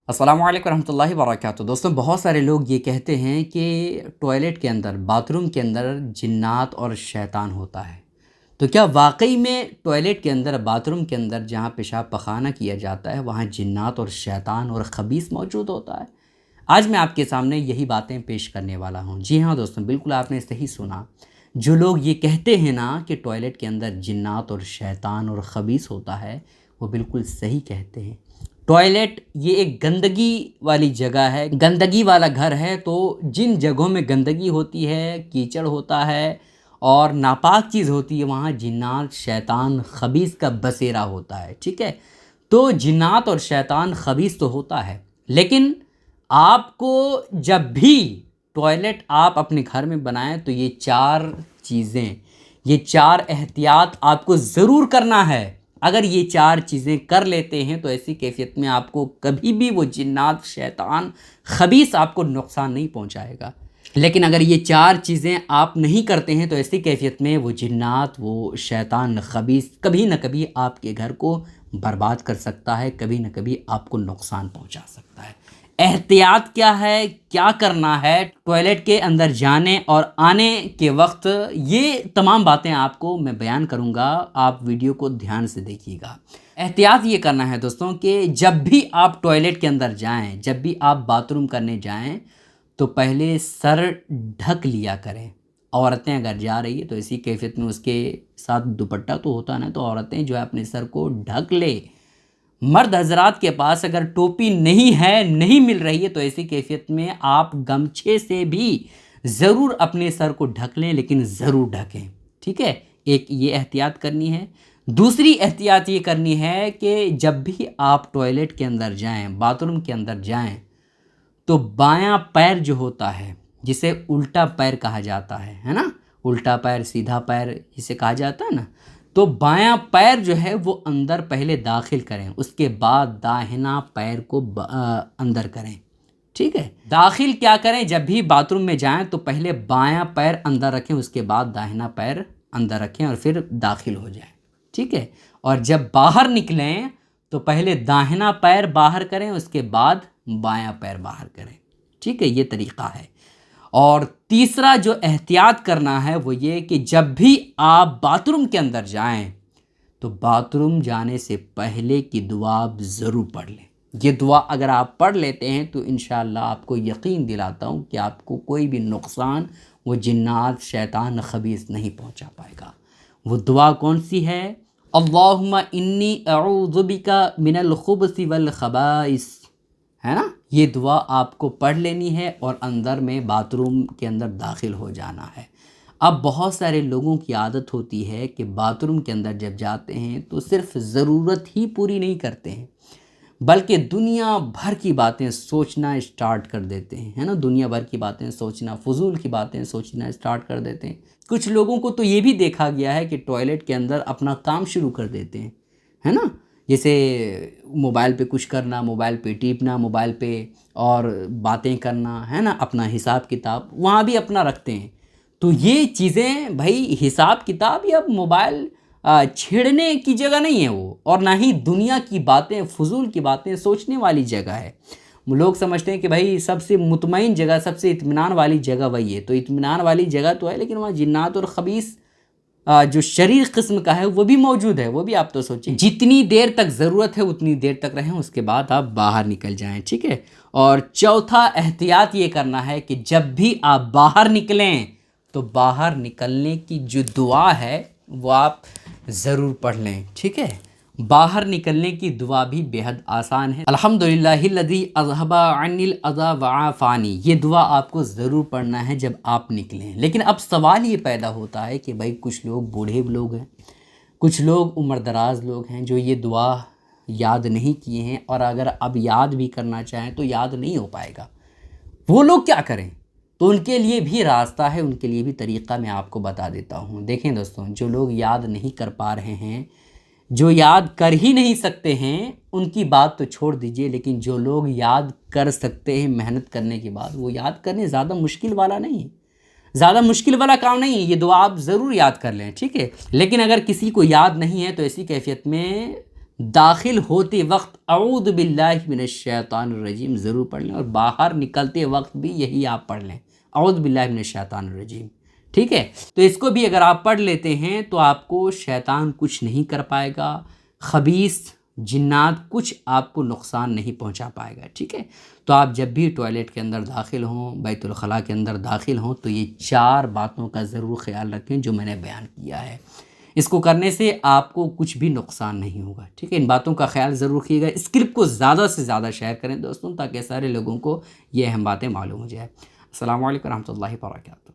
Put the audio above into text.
السلام علیکم ورحمۃ اللہ وبرکاتہ۔ دوستوں، بہت سارے لوگ یہ کہتے ہیں کہ ٹوائلٹ کے اندر، باتھ روم کے اندر جنات اور شیطان ہوتا ہے۔ تو کیا واقعی میں ٹوائلٹ کے اندر، باتھ روم کے اندر جہاں پیشاب پخانہ کیا جاتا ہے وہاں جنات اور شیطان اور خبیث موجود ہوتا ہے؟ آج میں آپ کے سامنے یہی باتیں پیش کرنے والا ہوں۔ جی ہاں دوستوں، بالکل آپ نے صحیح سنا۔ جو لوگ یہ کہتے ہیں نا کہ ٹوائلٹ کے اندر جنات اور شیطان اور خبیث ہوتا ہے، وہ بالکل صحیح کہتے ہیں۔ ٹوائلٹ یہ ایک گندگی والی جگہ ہے، گندگی والا گھر ہے۔ تو جن جگہوں میں گندگی ہوتی ہے، کیچڑ ہوتا ہے اور ناپاک چیز ہوتی ہے، وہاں جنات، شیطان، خبیث کا بسیرا ہوتا ہے، ٹھیک ہے؟ تو جنات اور شیطان خبیث تو ہوتا ہے، لیکن آپ کو جب بھی ٹوائلٹ آپ اپنے گھر میں بنائیں تو یہ چار چیزیں، یہ چار احتیاط آپ کو ضرور کرنا ہے۔ اگر یہ چار چیزیں کر لیتے ہیں تو ایسی کیفیت میں آپ کو کبھی بھی وہ جنات، شیطان، خبیث آپ کو نقصان نہیں پہنچائے گا۔ لیکن اگر یہ چار چیزیں آپ نہیں کرتے ہیں تو ایسی کیفیت میں وہ جنات، وہ شیطان، خبیث کبھی نہ کبھی آپ کے گھر کو برباد کر سکتا ہے، کبھی نہ کبھی آپ کو نقصان پہنچا سکتا ہے۔ احتیاط کیا ہے، کیا کرنا ہے ٹوائلٹ کے اندر جانے اور آنے کے وقت، یہ تمام باتیں آپ کو میں بیان کروں گا، آپ ویڈیو کو دھیان سے دیکھیے گا۔ احتیاط یہ کرنا ہے دوستوں کہ جب بھی آپ ٹوائلٹ کے اندر جائیں، جب بھی آپ باتھ روم کرنے جائیں تو پہلے سر ڈھک لیا کریں۔ عورتیں اگر جا رہی ہے تو اسی کیفیت میں اس کے ساتھ دوپٹہ تو ہوتا نا، تو عورتیں جو ہے اپنے سر کو ڈھک لے۔ مرد حضرات کے پاس اگر ٹوپی نہیں ہے، نہیں مل رہی ہے، تو ایسی کیفیت میں آپ گمچھے سے بھی ضرور اپنے سر کو ڈھک لیں، لیکن ضرور ڈھکیں، ٹھیک ہے؟ ایک یہ احتیاط کرنی ہے۔ دوسری احتیاط یہ کرنی ہے کہ جب بھی آپ ٹوائلٹ کے اندر جائیں، باتھ روم کے اندر جائیں، تو بایاں پیر جو ہوتا ہے، جسے الٹا پیر کہا جاتا ہے نا، الٹا پیر، سیدھا پیر جسے کہا جاتا ہے نا، تو بایاں پیر جو ہے وہ اندر پہلے داخل کریں، اس کے بعد داہنا پیر کو اندر کریں، ٹھیک ہے؟ داخل کیا کریں؟ جب بھی باتھ روم میں جائیں تو پہلے بایاں پیر اندر رکھیں، اس کے بعد داہنا پیر اندر رکھیں اور پھر داخل ہو جائیں، ٹھیک ہے؟ اور جب باہر نکلیں تو پہلے داہنا پیر باہر کریں، اس کے بعد بایاں پیر باہر کریں، ٹھیک ہے؟ یہ طریقہ ہے۔ اور تیسرا جو احتیاط کرنا ہے وہ یہ کہ جب بھی آپ باتھ روم کے اندر جائیں تو باتھ روم جانے سے پہلے کی دعا آپ ضرور پڑھ لیں۔ یہ دعا اگر آپ پڑھ لیتے ہیں تو انشاءاللہ آپ کو یقین دلاتا ہوں کہ آپ کو کوئی بھی نقصان وہ جنات، شیطان، خبیث نہیں پہنچا پائے گا۔ وہ دعا کون سی ہے؟ اللہم انی اعوذ بک من الخبث والخبائث، ہے نا؟ یہ دعا آپ کو پڑھ لینی ہے اور اندر میں باتھ روم کے اندر داخل ہو جانا ہے۔ اب بہت سارے لوگوں کی عادت ہوتی ہے کہ باتھ روم کے اندر جب جاتے ہیں تو صرف ضرورت ہی پوری نہیں کرتے ہیں، بلکہ دنیا بھر کی باتیں سوچنا اسٹارٹ کر دیتے ہیں، ہے نا؟ دنیا بھر کی باتیں سوچنا، فضول کی باتیں سوچنا اسٹارٹ کر دیتے ہیں۔ کچھ لوگوں کو تو یہ بھی دیکھا گیا ہے کہ ٹوائلٹ کے اندر اپنا کام شروع کر دیتے ہیں، ہے نا؟ جیسے موبائل پہ کچھ کرنا، موبائل پہ ٹیپنا، موبائل پہ اور باتیں کرنا، ہے نا؟ اپنا حساب کتاب وہاں بھی اپنا رکھتے ہیں۔ تو یہ چیزیں بھائی، حساب کتاب یا موبائل چھیڑنے کی جگہ نہیں ہے وہ، اور نہ ہی دنیا کی باتیں، فضول کی باتیں سوچنے والی جگہ ہے۔ لوگ سمجھتے ہیں کہ بھائی سب سے مطمئن جگہ، سب سے اطمینان والی جگہ وہی ہے، تو اطمینان والی جگہ تو ہے، لیکن وہاں جنات اور خبیث جو شریر قسم کا ہے وہ بھی موجود ہے۔ وہ بھی آپ تو سوچیں، جتنی دیر تک ضرورت ہے اتنی دیر تک رہیں، اس کے بعد آپ باہر نکل جائیں، ٹھیک ہے؟ اور چوتھا احتیاط یہ کرنا ہے کہ جب بھی آپ باہر نکلیں تو باہر نکلنے کی جو دعا ہے وہ آپ ضرور پڑھ لیں، ٹھیک ہے؟ باہر نکلنے کی دعا بھی بہت آسان ہے۔ الحمدللہ الذی اذھب عنی الاذی وعافانی، یہ دعا آپ کو ضرور پڑھنا ہے جب آپ نکلیں۔ لیکن اب سوال یہ پیدا ہوتا ہے کہ بھائی کچھ لوگ بوڑھے لوگ ہیں، کچھ لوگ عمر دراز لوگ ہیں جو یہ دعا یاد نہیں کیے ہیں، اور اگر اب یاد بھی کرنا چاہیں تو یاد نہیں ہو پائے گا۔ وہ لوگ کیا کریں؟ تو ان کے لیے بھی راستہ ہے، ان کے لیے بھی طریقہ میں آپ کو بتا دیتا ہوں۔ دیکھیں دوستوں، جو لوگ یاد نہیں کر پا رہے ہیں، جو یاد کر ہی نہیں سکتے ہیں، ان کی بات تو چھوڑ دیجئے، لیکن جو لوگ یاد کر سکتے ہیں محنت کرنے کے بعد، وہ یاد کرنے زیادہ مشکل والا نہیں ہے، زیادہ مشکل والا کام نہیں ہے، یہ دعا آپ ضرور یاد کر لیں، ٹھیک ہے؟ لیکن اگر کسی کو یاد نہیں ہے تو ایسی کیفیت میں داخل ہوتے وقت اعوذ باللہ من الشیطان الرجیم ضرور پڑھ لیں، اور باہر نکلتے وقت بھی یہی آپ پڑھ لیں، اعوذ باللہ من الشیطان الرجیم، ٹھیک ہے؟ تو اس کو بھی اگر آپ پڑھ لیتے ہیں تو آپ کو شیطان کچھ نہیں کر پائے گا، خبیث جنات کچھ آپ کو نقصان نہیں پہنچا پائے گا، ٹھیک ہے؟ تو آپ جب بھی ٹوائلٹ کے اندر داخل ہوں، بیت الخلاء کے اندر داخل ہوں، تو یہ 4 باتوں کا ضرور خیال رکھیں جو میں نے بیان کیا ہے۔ اس کو کرنے سے آپ کو کچھ بھی نقصان نہیں ہوگا، ٹھیک ہے؟ ان باتوں کا خیال ضرور رکھیے گا۔ اس کلپ کو زیادہ سے زیادہ شیئر کریں دوستوں، تاکہ سارے لوگوں کو یہ اہم باتیں معلوم ہو جائے۔ السلام علیکم ورحمۃ اللہ وبرکاتہ۔